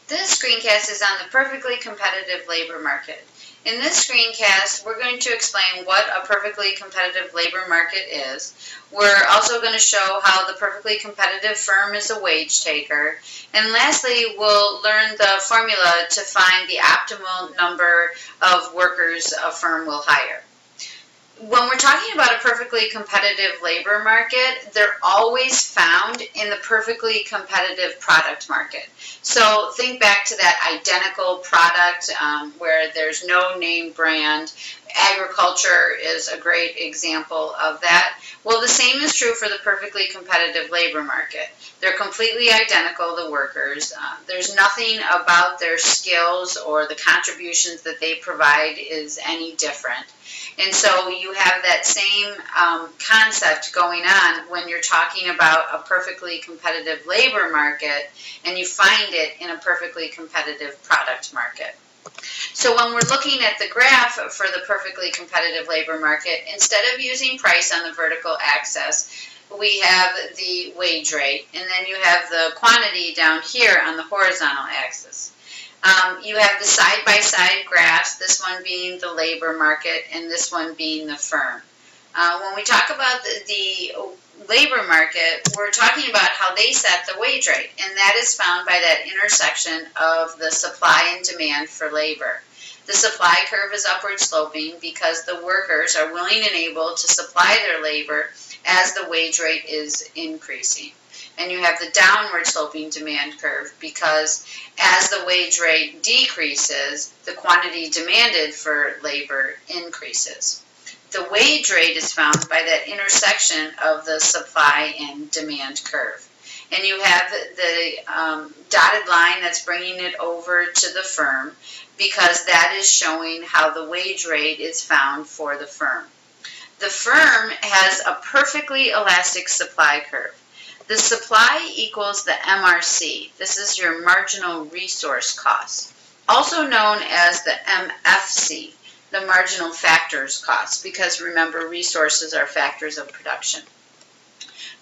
This screencast is on the perfectly competitive labor market. In this screencast, we're going to explain what a perfectly competitive labor market is. We're also going to show how the perfectly competitive firm is a wage taker. And lastly, we'll learn the formula to find the optimal number of workers a firm will hire. When we're talking about a perfectly competitive labor market, they're always found in the perfectly competitive product market. So think back to that identical product where there's no name brand. Agriculture is a great example of that. Well, the same is true for the perfectly competitive labor market. They're completely identical, the workers. There's nothing about their skills or the contributions that they provide is any different. And so you have that same concept going on when you're talking about a perfectly competitive labor market and you find it in a perfectly competitive product market. So when we're looking at the graph for the perfectly competitive labor market, instead of using price on the vertical axis, we have the wage rate, and then you have the quantity down here on the horizontal axis. You have the side-by-side graphs, this one being the labor market and this one being the firm. When we talk about the labor market, we're talking about how they set the wage rate, and that is found by that intersection of the supply and demand for labor. The supply curve is upward sloping because the workers are willing and able to supply their labor as the wage rate is increasing. And you have the downward sloping demand curve because as the wage rate decreases, the quantity demanded for labor increases. The wage rate is found by that intersection of the supply and demand curve. And you have the dotted line that's bringing it over to the firm because that is showing how the wage rate is found for the firm. The firm has a perfectly elastic supply curve. The supply equals the MRC. This is your marginal resource cost, also known as the MFC, the marginal factors cost, because remember, resources are factors of production.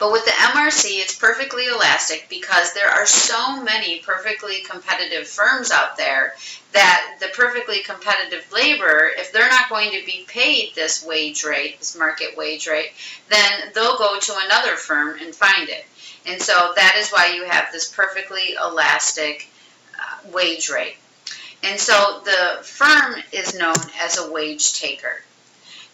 But with the MRC, it's perfectly elastic because there are so many perfectly competitive firms out there that the perfectly competitive labor, if they're not going to be paid this wage rate, this market wage rate, then they'll go to another firm and find it. And so that is why you have this perfectly elastic wage rate. And so the firm is known as a wage taker.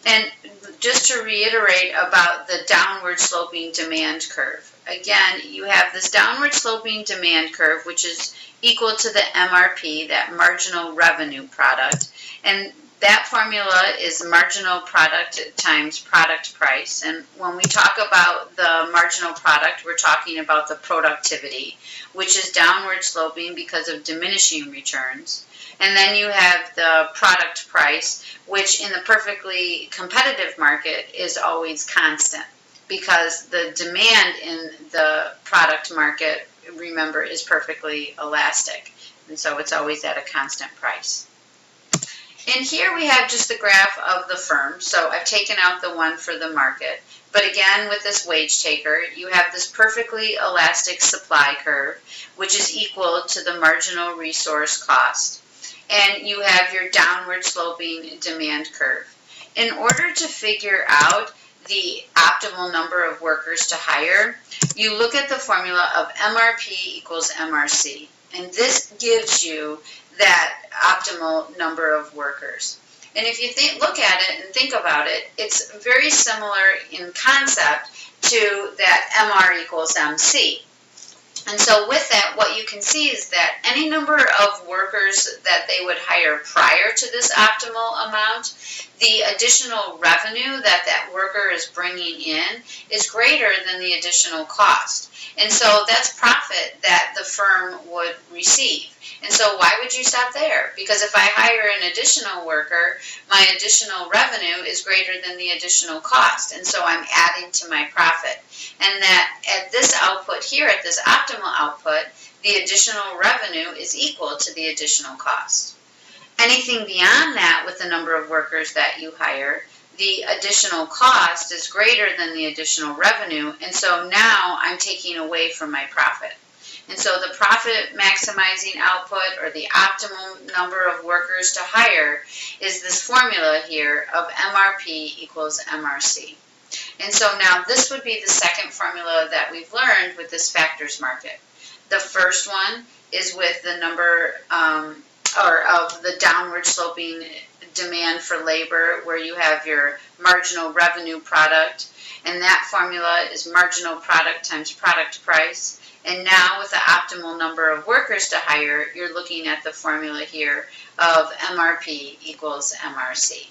And just to reiterate about the downward sloping demand curve, again, you have this downward sloping demand curve, which is equal to the MRP, that marginal revenue product. And that formula is marginal product times product price. And when we talk about the marginal product, we're talking about the productivity, which is downward sloping because of diminishing returns. And then you have the product price, which in the perfectly competitive market is always constant because the demand in the product market, remember, is perfectly elastic. And so it's always at a constant price. And here we have just the graph of the firm. So I've taken out the one for the market. But again, with this wage taker, you have this perfectly elastic supply curve, which is equal to the marginal resource cost. And you have your downward sloping demand curve. In order to figure out the optimal number of workers to hire, you look at the formula of MRP equals MRC. And this gives you that optimal number of workers. And if you look at it and think about it, it's very similar in concept to that MR equals MC. And so with that, what you can see is that any number of workers that they would hire prior to this optimal amount, the additional revenue that that worker is bringing in is greater than the additional cost. And so that's profit that the firm would receive. And so why would you stop there? Because if I hire an additional worker, my additional revenue is greater than the additional cost. And so I'm adding to my profit. And that at this output here, at this optimal output, the additional revenue is equal to the additional cost. Anything beyond that with the number of workers that you hire, the additional cost is greater than the additional revenue, and so now I'm taking away from my profit. And so the profit maximizing output, or the optimal number of workers to hire, is this formula here of MRP equals MRC. And so now this would be the second formula that we've learned with this factors market. The first one is with the number or of the downward sloping demand for labor, where you have your marginal revenue product, and that formula is marginal product times product price. And now with the optimal number of workers to hire, you're looking at the formula here of MRP equals MRC.